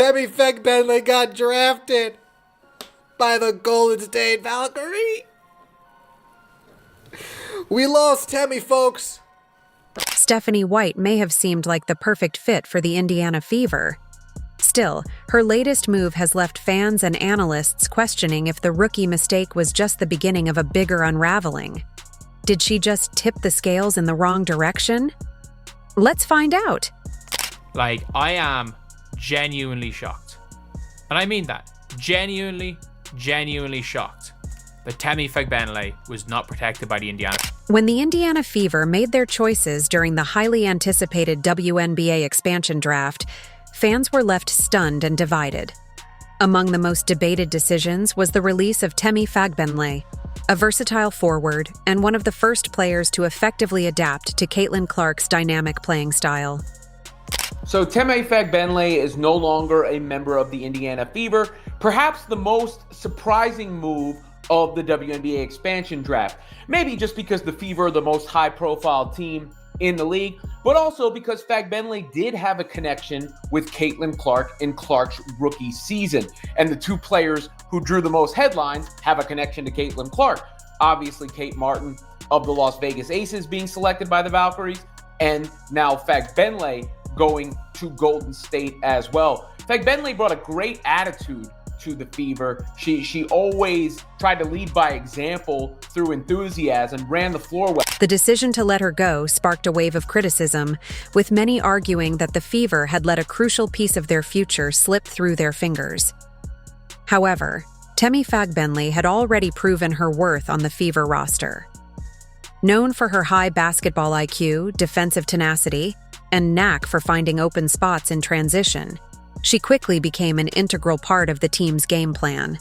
Tammy Fagbenle got drafted by the Golden State Valkyrie. We lost Tammy, folks. Stephanie White may have seemed like the perfect fit for the Indiana Fever. Still, her latest move has left fans and analysts questioning if the rookie mistake was just the beginning of a bigger unraveling. Did she just tip the scales in the wrong direction? Let's find out. Like, I am genuinely shocked. And I mean that. Genuinely shocked that Tammy Fagbenle was not protected by the Indiana. When the Indiana Fever made their choices during the highly anticipated WNBA expansion draft, fans were left stunned and divided. Among the most debated decisions was the release of Tammy Fagbenle, a versatile forward and one of the first players to effectively adapt to Caitlin Clark's dynamic playing style. So Tammy Fagbenle is no longer a member of the Indiana Fever, perhaps the most surprising move of the WNBA expansion draft. Maybe just because the Fever are the most high-profile team in the league, but also because Fagbenle did have a connection with Caitlin Clark in Clark's rookie season. And the two players who drew the most headlines have a connection to Caitlin Clark. Obviously, Kate Martin of the Las Vegas Aces being selected by the Valkyries, and now Fagbenle going to Golden State as well. Fagbenle brought a great attitude to the Fever. She always tried to lead by example through enthusiasm, ran the floor well. The decision to let her go sparked a wave of criticism, with many arguing that the Fever had let a crucial piece of their future slip through their fingers. However, Tammy Fagbenle had already proven her worth on the Fever roster. Known for her high basketball IQ, defensive tenacity, and knack for finding open spots in transition, she quickly became an integral part of the team's game plan.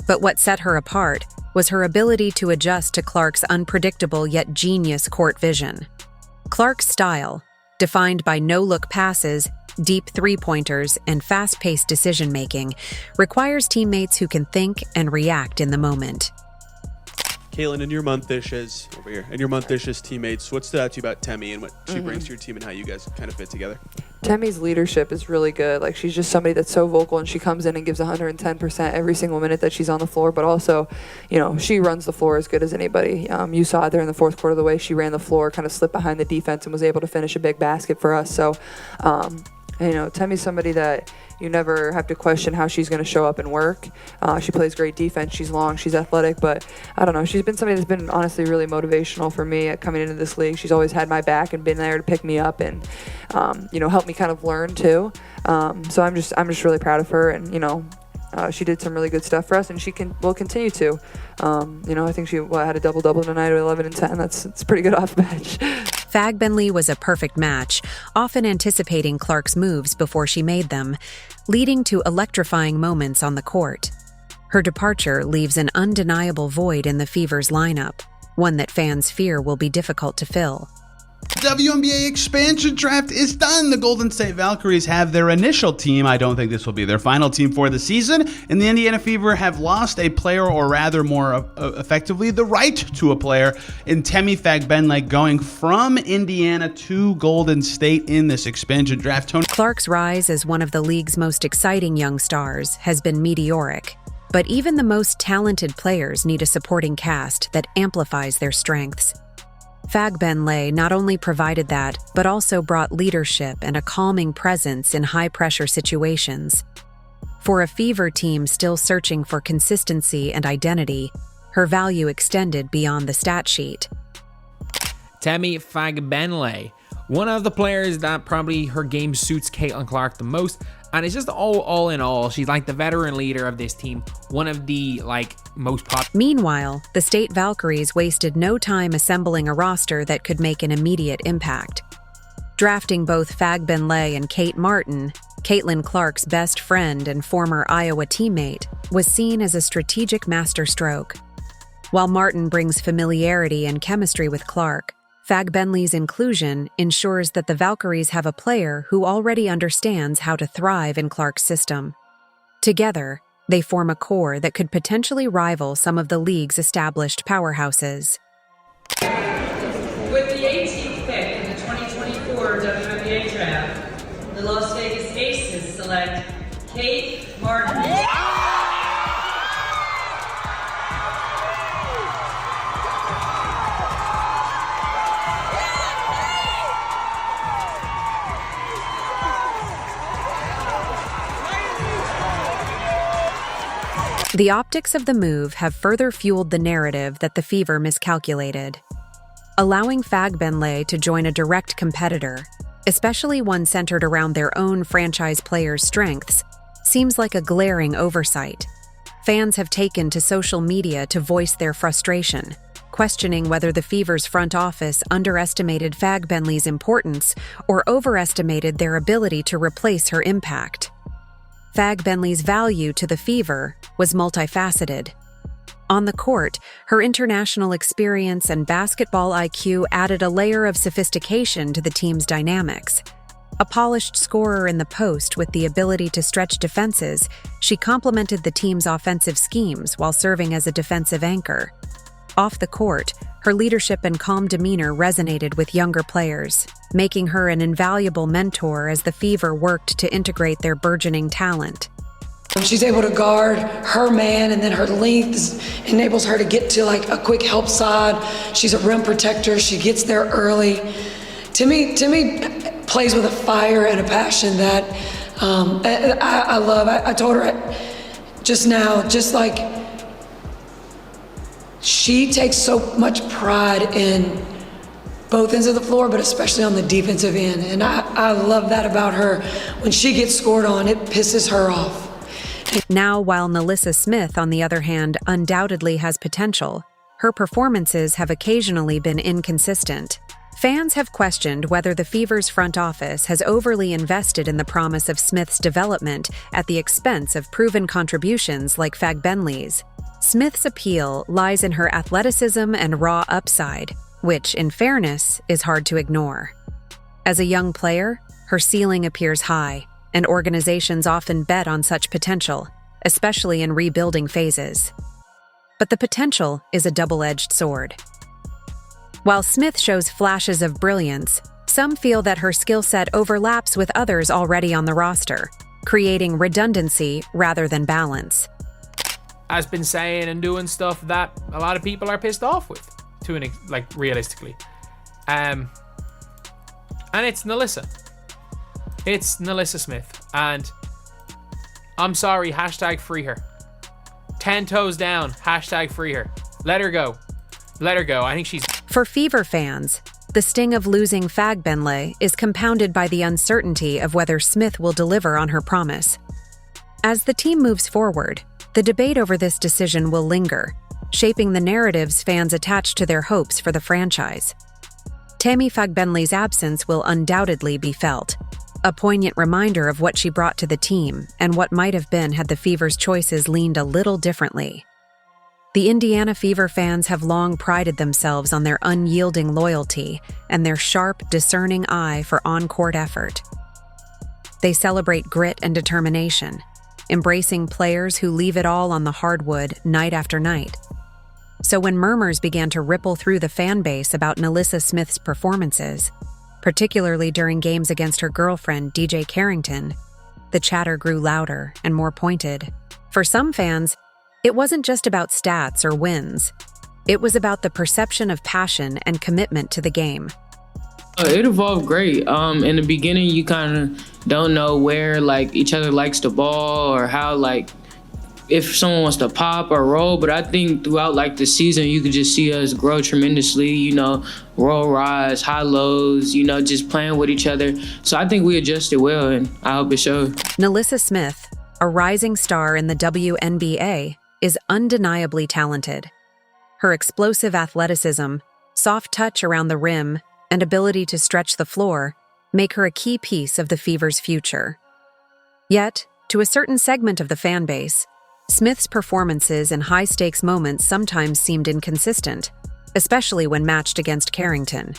But what set her apart was her ability to adjust to Clark's unpredictable yet genius court vision. Clark's style, defined by no-look passes, deep three-pointers, and fast-paced decision-making, requires teammates who can think and react in the moment. Caitlin, in your month-ish as teammates, what stood out to you about Temmie and what she brings to your team and how you guys kind of fit together? Temmie's leadership is really good. Like, she's just somebody that's so vocal, and she comes in and gives 110% every single minute that she's on the floor. But also, she runs the floor as good as anybody. You saw it there in the fourth quarter, the way she ran the floor, kind of slipped behind the defense and was able to finish a big basket for us. So, Temmie's somebody that you never have to question how she's going to show up and work. She plays great defense. She's long. She's athletic. But I don't know. She's been somebody that's been honestly really motivational for me at coming into this league. She's always had my back and been there to pick me up and, help me kind of learn too. So I'm just really proud of her. And, she did some really good stuff for us, and she will continue to. I think she had a double-double tonight at 11 and 10. It's pretty good off bench. Fagbenle was a perfect match, often anticipating Clark's moves before she made them, leading to electrifying moments on the court. Her departure leaves an undeniable void in the Fever's lineup, one that fans fear will be difficult to fill. WNBA expansion draft is done. The Golden State Valkyries have their initial team. I don't think this will be their final team for the season. And the Indiana Fever have lost a player, or rather more effectively, the right to a player in Tammy Fagbenle, going from Indiana to Golden State in this expansion draft. Clark's rise as one of the league's most exciting young stars has been meteoric. But even the most talented players need a supporting cast that amplifies their strengths. Fagbenle not only provided that, but also brought leadership and a calming presence in high-pressure situations. For a Fever team still searching for consistency and identity, her value extended beyond the stat sheet. Tammy Fagbenle, one of the players that probably her game suits Caitlin Clark the most, and it's just all in all, she's like the veteran leader of this team, one of the most popular. Meanwhile, the State Valkyries wasted no time assembling a roster that could make an immediate impact. Drafting both Fagbenle and Kate Martin, Caitlin Clark's best friend and former Iowa teammate, was seen as a strategic masterstroke. While Martin brings familiarity and chemistry with Clark, Fagbenle's inclusion ensures that the Valkyries have a player who already understands how to thrive in Clark's system. Together, they form a core that could potentially rival some of the league's established powerhouses. With the 18th pick in the 2024 WNBA draft, the Las Vegas Aces select Kate Martin. The optics of the move have further fueled the narrative that the Fever miscalculated. Allowing Fagbenle to join a direct competitor, especially one centered around their own franchise players' strengths, seems like a glaring oversight. Fans have taken to social media to voice their frustration, questioning whether the Fever's front office underestimated Fagbenle's importance or overestimated their ability to replace her impact. Fagbenle's value to the Fever was multifaceted. On the court, her international experience and basketball IQ added a layer of sophistication to the team's dynamics. A polished scorer in the post with the ability to stretch defenses, she complemented the team's offensive schemes while serving as a defensive anchor. Off the court, her leadership and calm demeanor resonated with younger players, making her an invaluable mentor as the Fever worked to integrate their burgeoning talent. She's able to guard her man, and then her length enables her to get to like a quick help side. She's a rim protector. She gets there early. Timmy plays with a fire and a passion that I love. I told her just now, just like she takes so much pride in both ends of the floor, but especially on the defensive end. And I love that about her. When she gets scored on, it pisses her off. Now, while NaLyssa Smith, on the other hand, undoubtedly has potential, her performances have occasionally been inconsistent. Fans have questioned whether the Fever's front office has overly invested in the promise of Smith's development at the expense of proven contributions like Fagbenle's. Smith's appeal lies in her athleticism and raw upside, which, in fairness, is hard to ignore. As a young player, her ceiling appears high, and organizations often bet on such potential, especially in rebuilding phases. But the potential is a double-edged sword. While Smith shows flashes of brilliance, some feel that her skill set overlaps with others already on the roster, creating redundancy rather than balance. Has been saying and doing stuff that a lot of people are pissed off with, realistically. And it's NaLyssa. It's NaLyssa Smith. And I'm sorry, hashtag free her. 10 toes down, hashtag free her. Let her go. Let her go. I think she's... For Fever fans, the sting of losing Fagbenle is compounded by the uncertainty of whether Smith will deliver on her promise. As the team moves forward, the debate over this decision will linger, shaping the narratives fans attach to their hopes for the franchise. Tammy Fagbenle's absence will undoubtedly be felt, a poignant reminder of what she brought to the team and what might have been had the Fever's choices leaned a little differently. The Indiana Fever fans have long prided themselves on their unyielding loyalty and their sharp, discerning eye for on-court effort. They celebrate grit and determination, embracing players who leave it all on the hardwood night after night. So when murmurs began to ripple through the fan base about NaLyssa Smith's performances, particularly during games against her girlfriend, DJ Carrington, the chatter grew louder and more pointed. For some fans, it wasn't just about stats or wins. It was about the perception of passion and commitment to the game. It evolved great. In the beginning, you kind of don't know where each other likes the ball or how if someone wants to pop or roll. But I think throughout the season, you could just see us grow tremendously. Roll, rise, high lows. Just playing with each other. So I think we adjusted well, and I hope it showed. NaLyssa Smith, a rising star in the WNBA, is undeniably talented. Her explosive athleticism, soft touch around the rim, and ability to stretch the floor make her a key piece of the Fever's future. Yet, to a certain segment of the fan base, Smith's performances in high-stakes moments sometimes seemed inconsistent, especially when matched against Carrington.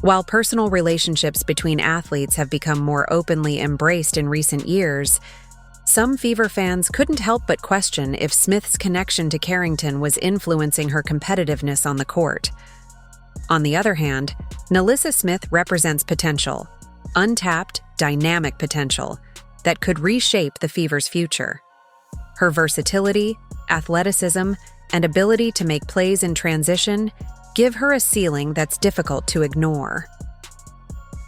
While personal relationships between athletes have become more openly embraced in recent years, some Fever fans couldn't help but question if Smith's connection to Carrington was influencing her competitiveness on the court. On the other hand, NaLyssa Smith represents potential, untapped, dynamic potential, that could reshape the Fever's future. Her versatility, athleticism, and ability to make plays in transition give her a ceiling that's difficult to ignore.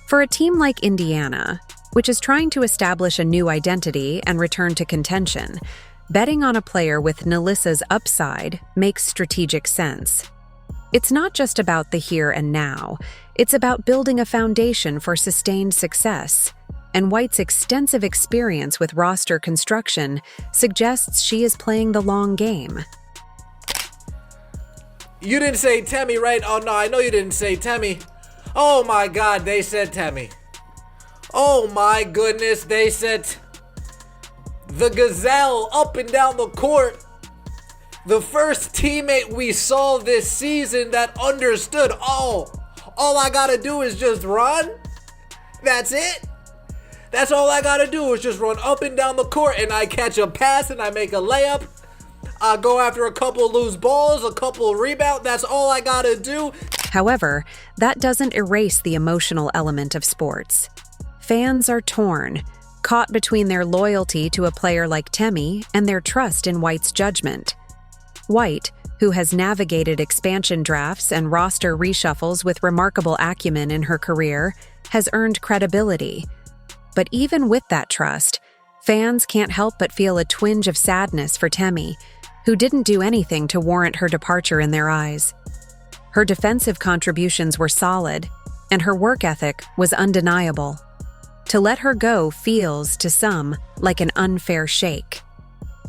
For a team like Indiana, which is trying to establish a new identity and return to contention, betting on a player with Nelissa's upside makes strategic sense. It's not just about the here and now, it's about building a foundation for sustained success, and White's extensive experience with roster construction suggests she is playing the long game. You didn't say Temmie, right? Oh no, I know you didn't say Temmie. Oh my god, they said Temmie. Oh my goodness, they said the gazelle up and down the court. The first teammate we saw this season that understood, all I gotta do is just run. That's it. That's all I gotta do is just run up and down the court, and I catch a pass and I make a layup. I go after a couple loose balls, a couple rebounds. That's all I gotta do. However, that doesn't erase the emotional element of sports. Fans are torn, caught between their loyalty to a player like Temmie and their trust in White's judgment. White, who has navigated expansion drafts and roster reshuffles with remarkable acumen in her career, has earned credibility. But even with that trust, fans can't help but feel a twinge of sadness for Temmie, who didn't do anything to warrant her departure in their eyes. Her defensive contributions were solid, and her work ethic was undeniable. To let her go feels, to some, like an unfair shake.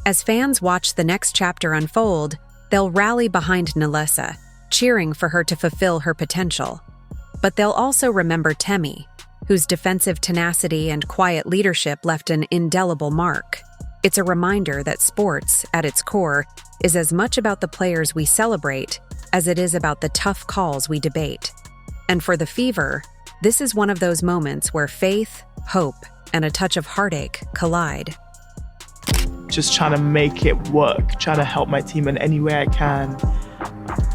As fans watch the next chapter unfold, they'll rally behind Nelissa, cheering for her to fulfill her potential. But they'll also remember Temmie, whose defensive tenacity and quiet leadership left an indelible mark. It's a reminder that sports, at its core, is as much about the players we celebrate as it is about the tough calls we debate. And for the Fever, this is one of those moments where faith, hope, and a touch of heartache collide. Just trying to make it work, trying to help my team in any way I can.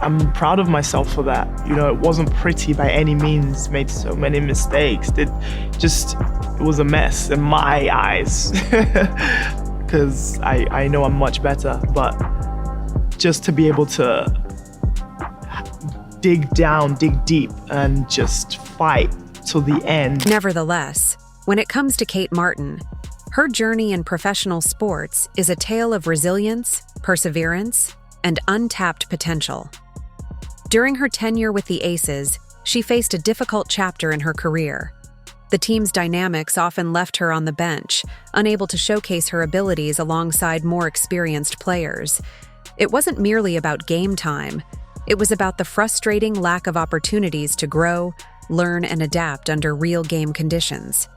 I'm proud of myself for that. You know, it wasn't pretty by any means, made so many mistakes. It was a mess in my eyes. Because I know I'm much better, but just to be able to dig deep, and just fight till the end. Nevertheless, when it comes to Kate Martin, her journey in professional sports is a tale of resilience, perseverance, and untapped potential. During her tenure with the Aces, she faced a difficult chapter in her career. The team's dynamics often left her on the bench, unable to showcase her abilities alongside more experienced players. It wasn't merely about game time. It was about the frustrating lack of opportunities to grow, learn, and adapt under real game conditions.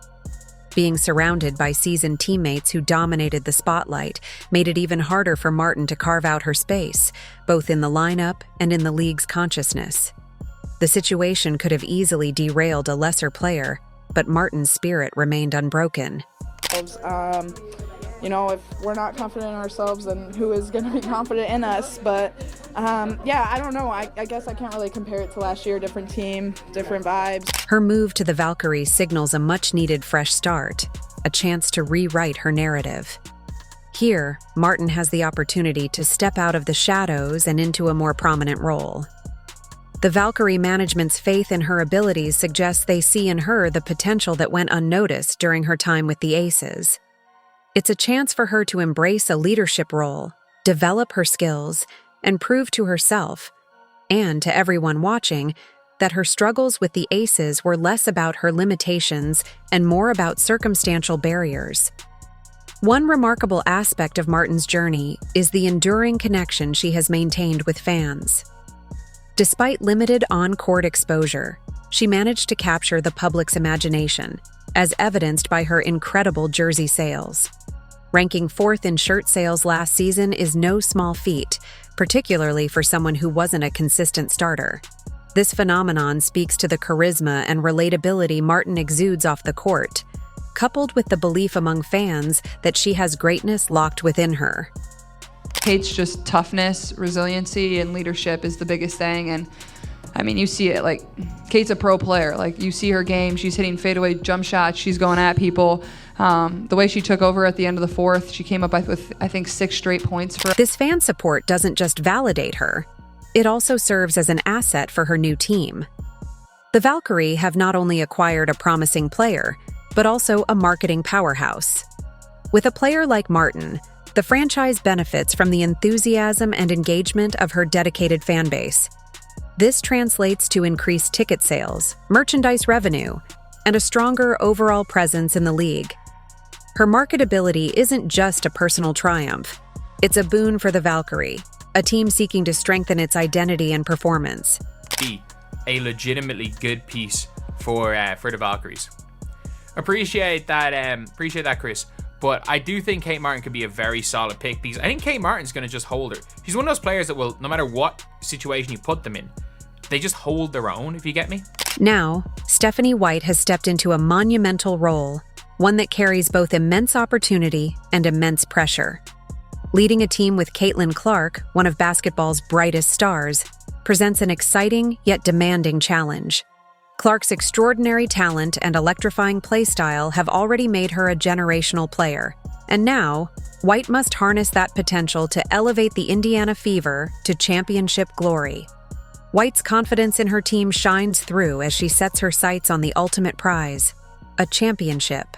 Being surrounded by seasoned teammates who dominated the spotlight made it even harder for Martin to carve out her space, both in the lineup and in the league's consciousness. The situation could have easily derailed a lesser player, but Martin's spirit remained unbroken. You know, if we're not confident in ourselves, then who is going to be confident in us? But yeah, I don't know. I guess I can't really compare it to last year. Different team, different vibes. Her move to the Valkyries signals a much-needed fresh start, a chance to rewrite her narrative. Here, Martin has the opportunity to step out of the shadows and into a more prominent role. The Valkyrie management's faith in her abilities suggests they see in her the potential that went unnoticed during her time with the Aces. It's a chance for her to embrace a leadership role, develop her skills, and prove to herself, and to everyone watching, that her struggles with the Aces were less about her limitations and more about circumstantial barriers. One remarkable aspect of Martin's journey is the enduring connection she has maintained with fans. Despite limited on-court exposure, she managed to capture the public's imagination, as evidenced by her incredible jersey sales. Ranking 4th in shirt sales last season is no small feat, particularly for someone who wasn't a consistent starter. This phenomenon speaks to the charisma and relatability Martin exudes off the court, coupled with the belief among fans that she has greatness locked within her. Kate's just toughness, resiliency, and leadership is the biggest thing. And I mean, you see it, like, Kate's a pro player. Like, you see her game. She's hitting fadeaway jump shots. She's going at people. The way she took over at the end of the fourth, she came up with, I think, 6 straight points for. This fan support doesn't just validate her, it also serves as an asset for her new team. The Valkyrie have not only acquired a promising player, but also a marketing powerhouse. With a player like Martin, the franchise benefits from the enthusiasm and engagement of her dedicated fan base. This translates to increased ticket sales, merchandise revenue, and a stronger overall presence in the league. Her marketability isn't just a personal triumph. It's a boon for the Valkyrie, a team seeking to strengthen its identity and performance. Be a legitimately good piece for the Valkyries. Appreciate that, Chris. But I do think Kate Martin could be a very solid pick because I think Kate Martin's going to just hold her. She's one of those players that will, no matter what situation you put them in, they just hold their own, if you get me. Now, Stephanie White has stepped into a monumental role, one that carries both immense opportunity and immense pressure. Leading a team with Caitlin Clark, one of basketball's brightest stars, presents an exciting yet demanding challenge. Clark's extraordinary talent and electrifying play style have already made her a generational player, and now, White must harness that potential to elevate the Indiana Fever to championship glory. White's confidence in her team shines through as she sets her sights on the ultimate prize, a championship.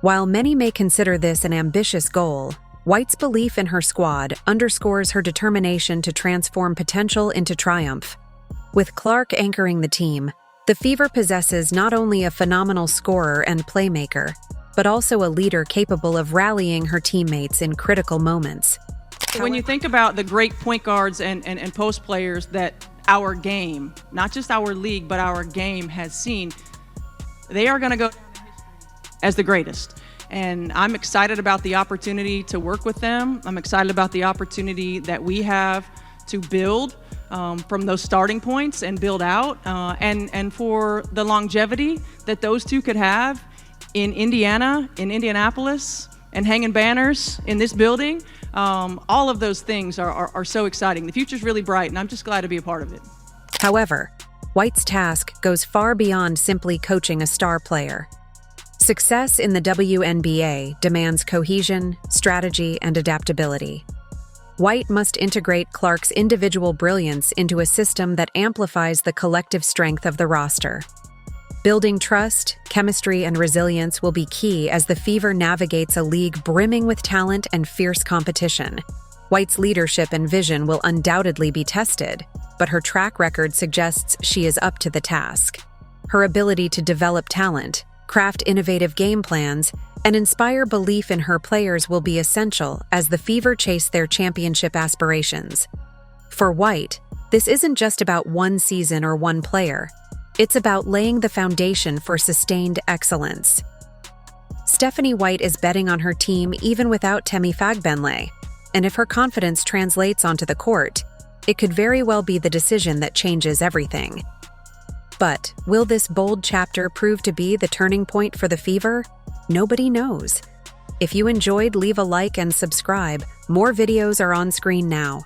While many may consider this an ambitious goal, White's belief in her squad underscores her determination to transform potential into triumph. With Clark anchoring the team, the Fever possesses not only a phenomenal scorer and playmaker, but also a leader capable of rallying her teammates in critical moments. When you think about the great point guards and post players that our game, not just our league, but our game has seen, they are going to go as the greatest. And I'm excited about the opportunity to work with them. I'm excited about the opportunity that we have to build from those starting points and build out, and for the longevity that those two could have in Indiana, in Indianapolis, and hanging banners in this building. All of those things are so exciting. The future's really bright, and I'm just glad to be a part of it. However, White's task goes far beyond simply coaching a star player. Success in the WNBA demands cohesion, strategy, and adaptability. White must integrate Clark's individual brilliance into a system that amplifies the collective strength of the roster. Building trust, chemistry, and resilience will be key as the Fever navigates a league brimming with talent and fierce competition. White's leadership and vision will undoubtedly be tested, but her track record suggests she is up to the task. Her ability to develop talent, craft innovative game plans, and inspire belief in her players will be essential as the Fever chase their championship aspirations. For White, this isn't just about one season or one player. It's about laying the foundation for sustained excellence. Stephanie White is betting on her team even without Temi Fagbenle, and if her confidence translates onto the court, it could very well be the decision that changes everything. But will this bold chapter prove to be the turning point for the Fever? Nobody knows. If you enjoyed, leave a like and subscribe. More videos are on screen now.